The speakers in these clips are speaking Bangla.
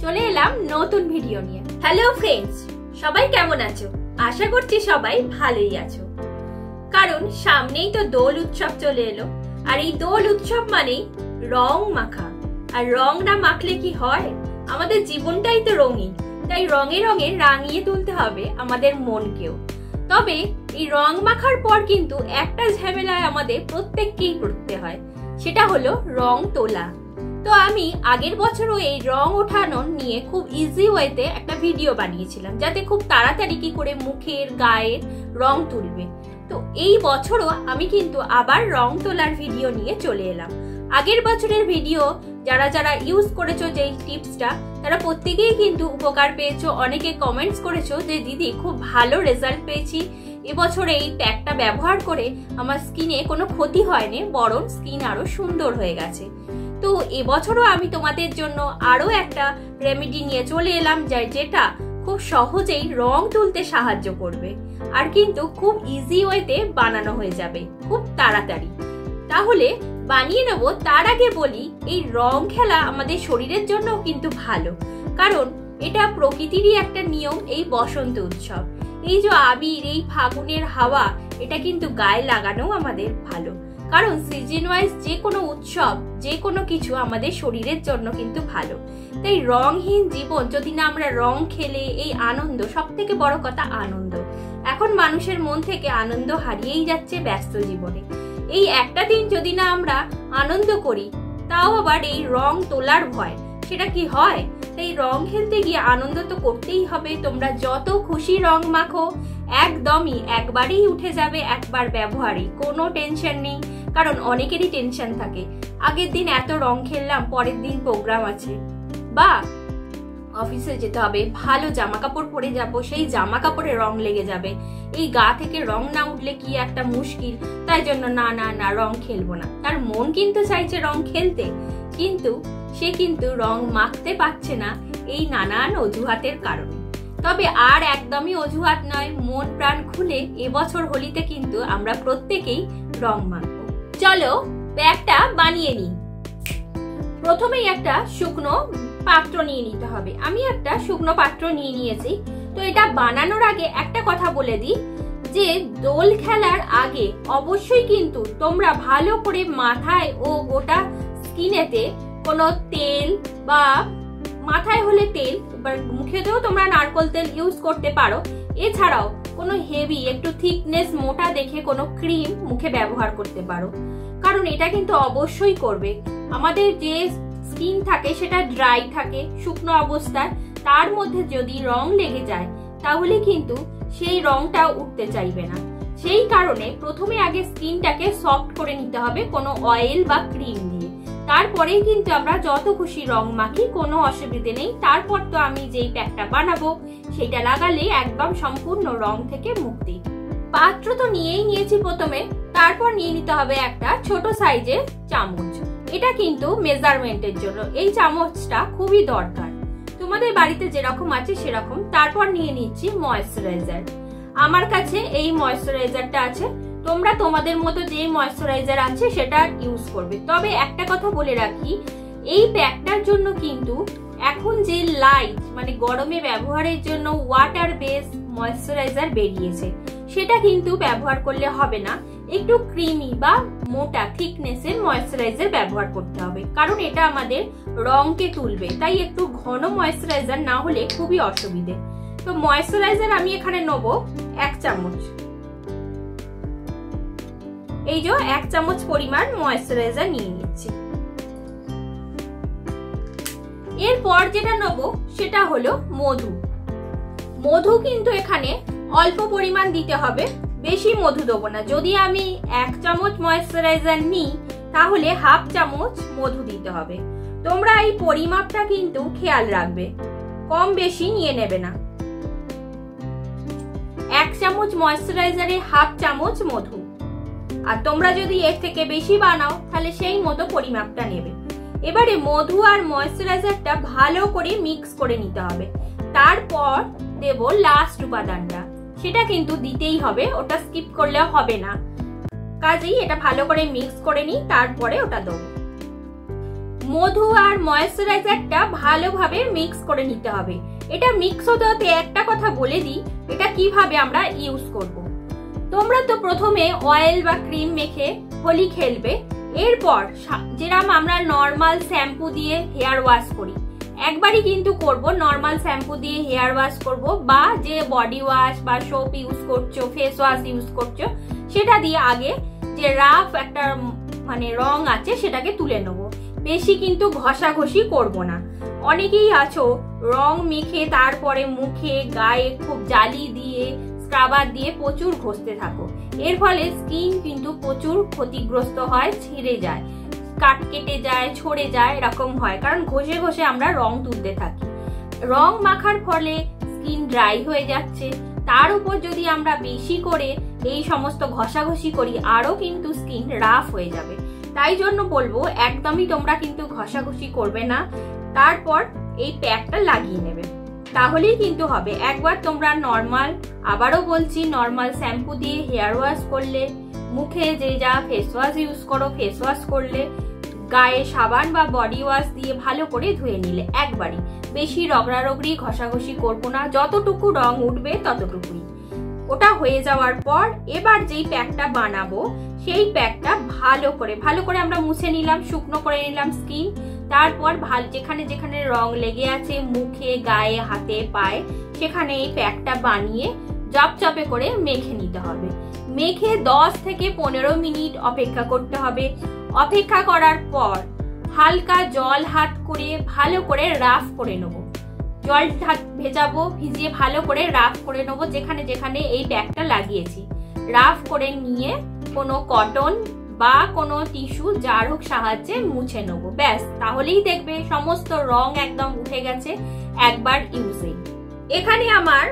চলে এলাম নতুন ভিডিও নিয়ে। হ্যালো ফ্রেন্ডস, সবাই কেমন আছো? আশা করছি সবাই ভালোই আছো। কারণ সামনেই তো দোল উৎসব চলে এলো, আর এই দোল উৎসব মানেই রং মাখা। আর রং না মাখলে কি হয়? আমাদের জীবনটাই তো রঙিন, তাই রঙে রঙে রাঙিয়ে তুলতে হবে আমাদের মনকেও। তবে এই রং মাখার পর কিন্তু একটা ঝামেলায় আমাদের প্রত্যেককেই পড়তে হয়, সেটা হলো রং তোলা। তো আমি আগের বছরও এই রং ওঠানো নিয়ে খুব ইজি ওয়েতে একটা ভিডিও বানিয়েছিলাম, যাতে খুব তাড়াতাড়ি কি করে মুখের গায়ের রং তুলবে। তো এই বছরও আমি কিন্তু আবার রং তোলার ভিডিও নিয়ে চলে এলাম। আগের বছরের ভিডিও যারা যারা ইউজ করেছো যে টিপসটা, তারা প্রত্যেকেই কিন্তু উপকার পেয়েছো। অনেকে কমেন্টস করেছো যে দিদি খুব ভালো রেজাল্ট পেয়েছি, এবছর এই প্যাকটা ব্যবহার করে আমার স্কিনে কোনো ক্ষতি হয়নি, বরং স্কিন আরো সুন্দর হয়ে গেছে। তো এবছরও আমি তোমাদের জন্য আরো একটা রেমেডি নিয়ে চলে এলাম, যেটা খুব সহজেই রং তুলতে সাহায্য করবে, আর কিন্তু খুব ইজি ওয়েতে বানানো হয়ে যাবে খুব তাড়াতাড়ি। তাহলে বানিয়ে নেব। তার আগে বলি, এই রং খেলা আমাদের শরীরের জন্য কিন্তু ভালো, কারণ এটা প্রকৃতিরই একটা নিয়ম। এই বসন্ত উৎসব, এই যে আবির, এই ফাগুনের হাওয়া, এটা কিন্তু গায়ে লাগানো আমাদের ভালো। কারণ সিজন ওয়াইজ যে কোনো উৎসব, যে কোনো কিছু আমাদের শরীরের জন্য কিন্তু ভালো। তাই রংহীন জীবন যদি না আমরা রং খেলে এই আনন্দ, সব থেকে বড় কথা আনন্দ, এখন মানুষের মন থেকে আনন্দ হারিয়েই যাচ্ছে ব্যস্ত জীবনে। এই একটা দিন যদি না আমরা আনন্দ করি, তাও আবার এই রং তোলার ভয়, সেটা কি হয়? তাই রং খেলতে গিয়ে আনন্দ তো করতেই হবে। তোমরা যত খুশি রং মাখো, একদমই একবারেই উঠে যাবে, একবার ব্যবহারই, কোনো টেনশন নেই। কারণ অনেকেরই টেনশন থাকে, আগের দিন এত রং খেললাম, পরের দিন প্রোগ্রাম আছে বা অফিসে যেতে হবে, ভালো জামা কাপড় পরে যাবো, সেই জামা কাপড়ে রং লেগে যাবে, এই গা থেকে রং না উঠলে কি একটা মুশকিল, তাই জন্য না না না রং খেলবো না। তার মন কিন্তু চাইছে রং খেলতে, কিন্তু সে কিন্তু রং মাখতে পারছে না এই নানান অজুহাতের কারণে। তবে আর একদমই অজুহাত নয়, মন প্রাণ খুলে এবছর হোলিতে কিন্তু আমরা প্রত্যেকেই রং মাখবো। চলো প্যাকটা বানিয়ে নিই। প্রথমেই একটা শুকনো পাত্র নিয়ে নিতে হবে। আমি একটা শুকনো পাত্র নিয়ে নিয়েছি। তো এটা বানানোর আগে একটা কথা বলে দিই, যে দোল খেলার আগে অবশ্যই কিন্তু তোমরা ভালো করে মাথায় ও গোটা স্কিনেতে কোনো তেল, বা মাথায় হলে তেল, মুখেতেও তোমরা নারকেল তেল ইউজ করতে পারো। এছাড়াও কোনো হেভি, একটু থিকনেস মোটা দেখে কোনো ক্রিম মুখে ব্যবহার করতে পারো, কারণ এটা কিন্তু অবশ্যই করবে। আমাদের যে স্কিন থাকে সেটা ড্রাই থাকে, শুকনো অবস্থায়, তার মধ্যে যদি রং লেগে যায় তাহলে কিন্তু সেই রংটা উঠতে চাইবে না। সেই কারণে প্রথমে আগে স্কিনটাকে সফট করে নিতে হবে কোনো অয়েল বা ক্রিম দিয়ে, তারপরেই কিন্তু আমরা যত খুশি রং মাখি, কোনো অসুবিধে নেই। তারপর তো আমি যেই প্যাকটা বানাবো সেটা লাগালে একদম সম্পূর্ণ রং থেকে মুক্তি। পাত্র তো নিয়েই নিয়েছি প্রথমে, তারপর নিয়ে নিতে হবে একটা ছোট সাইজের চামচ। এটা কিন্তু মেজারমেন্টের জন্য এই চামচটা খুবই দরকার, তোমাদের বাড়িতে যেরকম আছে সেরকম। তারপর নিয়ে নিচ্ছি ময়েশ্চারাইজার। আমার কাছে এই ময়েশ্চারাইজারটা আছে, তোমরা তোমাদের মতো যে ময়েশ্চারাইজার আছে সেটা ইউজ করবে। তবে একটা কথা বলে রাখি, এই প্যাকটার জন্য কিন্তু এখন যে লাইট, মানে গরমে ব্যবহারের জন্য ওয়াটার বেস ময়েশ্চারাইজার বেরিয়েছে, সেটা কিন্তু ব্যবহার করলে হবে না। একটু ক্রিমি বা মোটা থিকনেসের ময়েশ্চারাইজার ব্যবহার করতে হবে, কারণ এটা আমাদের রংকে তুলবে। তাই একটু ঘন ময়েশ্চারাইজার না হলে খুবই অসুবিধে। তো ময়েশ্চারাইজার আমি এখানে নেব 1 চামচ। এই যে 1 চামচ পরিমাণ ময়েশ্চারাইজার নিয়ে নিচ্ছি। এরপর যেটা নেব সেটা হলো মধু। মধু কিন্তু এখানে অল্প পরিমাণ দিতে হবে, বেশি মধু দেবো না। যদি আমি 1 চামচ ময়েশ্চারাইজার নিই তাহলে 1/2 চামচ মধু দিতে হবে। তোমরা এই পরিমাপটা কিন্তু খেয়াল রাখবে, কম বেশি নিয়ে নেবে না। 1 চামচ ময়েশ্চারাইজারে 1/2 চামচ মধু। আর তোমরা যদি এর থেকে বেশি বানাও তাহলে সেই মতো পরিমাপটা নেবে। এবারে মধু আর ময়েশ্চারাইজারটা ভালো করে মিক্স করে নিতে হবে। তারপর দেব লাস্ট উপাদানটা, সেটা কিন্তু দিতেই হবে, ওটা স্কিপ করলে হবে না। কাজেই এটা ভালো করে মিক্স করে নিই, তারপরে ওটা দেবো। মধু আর ময়েশ্চারাইজারটা ভালোভাবে মিক্স করে নিতে হবে। এটা মিক্স হতে হতে একটা কথা বলে দিই, এটা কিভাবে আমরা ইউজ করব। তোমরা তো প্রথমে অয়েল বা ক্রিম মেখে হোলি খেলবে, এরপর যেরকম আমরা নর্মাল শ্যাম্পু দিয়ে হেয়ার ওয়াশ করি, একবারই কিন্তু করব নর্মাল শ্যাম্পু দিয়ে হেয়ার ওয়াশ করব, বা যে বডি ওয়াশ বা সোপ ইউজ করছো, ফেস ওয়াশ ইউজ করছো, সেটা দিয়ে আগে যে রাফ একটা মানে রং আছে সেটাকে তুলে নেব। বেশি কিন্তু ঘষাঘষি করব না। অনেকেই আছো রং মেখে তারপরে মুখে গায়ে খুব জালি দিয়ে স্ক্রাবার দিয়ে প্রচুর ঘষতে থাকো, এর ফলে স্কিন কিন্তু প্রচুর ক্ষতিগ্রস্ত হয়, ছিঁড়ে যায়, কাট কেটে যায়, ছড়ে যায়, এরকম হয়, কারণ ঘষে ঘষে আমরা রং তুলতে থাকি। রং মাখার ফলে স্কিন ড্রাই হয়ে যাচ্ছে, তার উপর যদি আমরা বেশি করে এই সমস্ত ঘষাঘষি করি আরো কিন্তু স্কিন রাফ হয়ে যাবে। তাই জন্য বলবো একদমই তোমরা কিন্তু ঘষাঘষি করবে না, তারপর এই প্যাকটা লাগিয়ে নেবে, তাহলেই কিন্তু হবে। একবার তোমরা নর্মাল, আবারও বলছি, নর্মাল শ্যাম্পু দিয়ে হেয়ার ওয়াশ করলে, মুখে যে যা ফেস ওয়াশ ইউজ করো ফেস ওয়াশ করলে, গায়ে সাবান বা বডি ওয়াশ দিয়ে ভালো করে ধুয়ে নিলে একবারই, বেশি রগড়ারগড়ি ঘষাঘষি করবো না, যতটুকু রং উঠবে ততটুকুই। ওটা হয়ে যাওয়ার পর এবার যেই প্যাকটা বানাবো সেই প্যাকটা ভালো করে আমরা মুছে নিলাম, শুকনো করে নিলাম স্কিন। তারপর যেখানে যেখানে রং লেগে আছে মুখে, গায়ে, হাতে, পায়ে, সেখানে এই প্যাকটা বানিয়ে চপচপে করে মেখে নিতে হবে। মেখে 10 থেকে 15 মিনিট অপেক্ষা করতে হবে। অপেক্ষা করার পর হালকা জল হাত করে ভালো করে রাফ করে নেবো। জল হাত ভেজাবো, ভিজিয়ে ভালো করে রাফ করে নেবো যেখানে যেখানে এই প্যাকটা লাগিয়েছি। রাফ করে নিয়ে কোনো কটন বা কোনো টিস্যু যার হোক সাহায্যে মুছে নেবো, ব্যাস। তাহলেই দেখবে সমস্ত রং একদম উঠে গেছে একবার ইউজে। এখানে আমার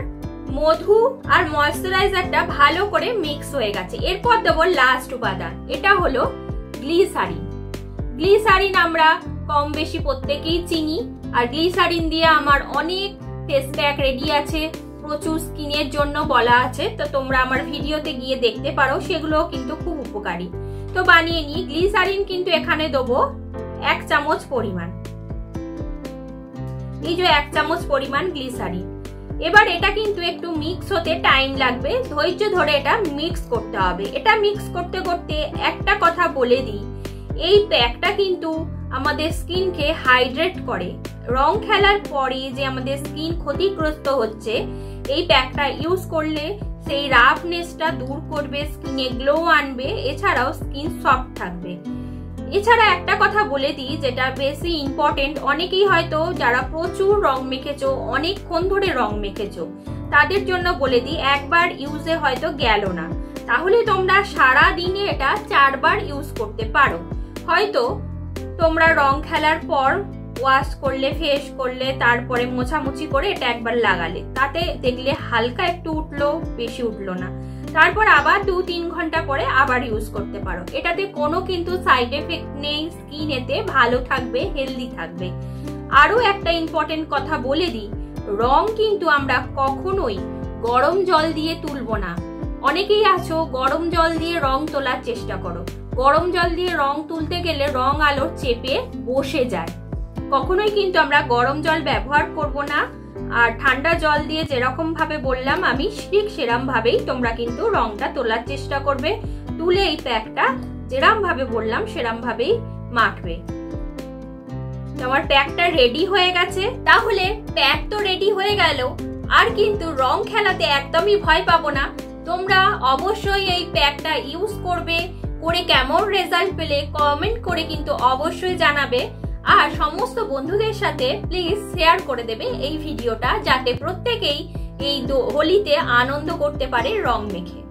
মধু আর ময়েশ্চারাইজারটা ভালো করে মিক্স হয়ে গেছে। এরপর দেবো লাস্ট উপাদান, এটা হলো গ্লিসারিন। গ্লিসারিন আমরা কম বেশি প্রত্যেকেই চিনি, আর গ্লিসারিন দিয়ে আমার অনেক ফেস প্যাক রেডি আছে, প্রচুর স্কিনের জন্য বলা আছে, তো তোমরা আমার ভিডিওতে গিয়ে দেখতে পারো, সেগুলো কিন্তু খুব উপকারী। তো বানিয়ে নিই। গ্লিসারিন কিন্তু এখানে দেবো 1 চামচ পরিমাণ, এই যে 1 চামচ পরিমাণ গ্লিসারিন। এবার এটা কিন্তু একটু মিক্স হতে টাইম লাগবে, ধৈর্য ধরে এটা মিক্স করতে হবে। এটা মিক্স করতে করতে একটা কথা বলে দিই, এই প্যাকটা কিন্তু আমাদের স্কিনকে হাইড্রেট করে। রং খেলার পরে যে আমাদের স্কিন ক্ষতিগ্রস্ত হচ্ছে, এই প্যাকটা ইউজ করলে সেই রাফনেসটা দূর করবে, স্কিনে গ্লো আনবে, এছাড়াও স্কিন সফট থাকবে। এছাড়া একটা কথা বলে দিই যেটা বেশি ইম্পর্টেন্ট, অনেকেই হয়তো যারা প্রচুর রং মেখেছো, অনেকক্ষণ ধরে রং মেখেছো, তাদের জন্য বলে দিই একবার ইউজে হয়তো গেল না, তাহলে তোমরা সারা দিনে এটা 4 বার ইউজ করতে পারো। হয়তো তোমরা রং খেলার পর ওয়াশ করলে, ফেস করলে, তারপরে মোছামুছি করে এটা একবার লাগালে, তাতে দেখলে হালকা একটু উঠলো, বেশি উঠলো না, তারপর আবার 2-3 ঘন্টা পরে আবার ইউজ করতে পারো। এটাতে কোনো কিন্তু সাইড এফেক্ট নেই, স্কিন এতে ভালো থাকবে, হেলদি থাকবে। আরো একটা ইম্পর্টেন্ট কথা বলে দিই, রং কিন্তু আমরা কখনোই গরম জল দিয়ে তুলবো না। অনেকেই আছো গরম জল দিয়ে রং তোলার চেষ্টা করো, গরম জল দিয়ে রং তুলতে গেলে রং আলোর চেপে বসে যায়। কখনোই কিন্তু আমরা গরম জল ব্যবহার করব না, আর ঠান্ডা জল দিয়ে যেরকম ভাবে বললাম আমি ঠিক সেরকম ভাবেই তোমরা কিন্তু রংটা তোলার চেষ্টা করবে। তুলে এই প্যাকটা যেরকম ভাবে বললাম সেরকম ভাবেই মাখবে। তোমার প্যাকটা রেডি হয়ে গেছে। তাহলে প্যাক তো রেডি হয়ে গেল, আর কিন্তু রং খেলাতে একদমই ভয় পাবো না। তোমরা অবশ্যই এই প্যাকটা ইউজ করবে, করে কেমন রেজাল্ট পেলে কমেন্ট করে কিন্তু অবশ্যই জানাবে। আর সমস্ত বন্ধুদের সাথে প্লিজ শেয়ার করে দেবে এই ভিডিওটা, যাতে প্রত্যেকেই এই হোলিতে আনন্দ করতে পারে রং মেখে।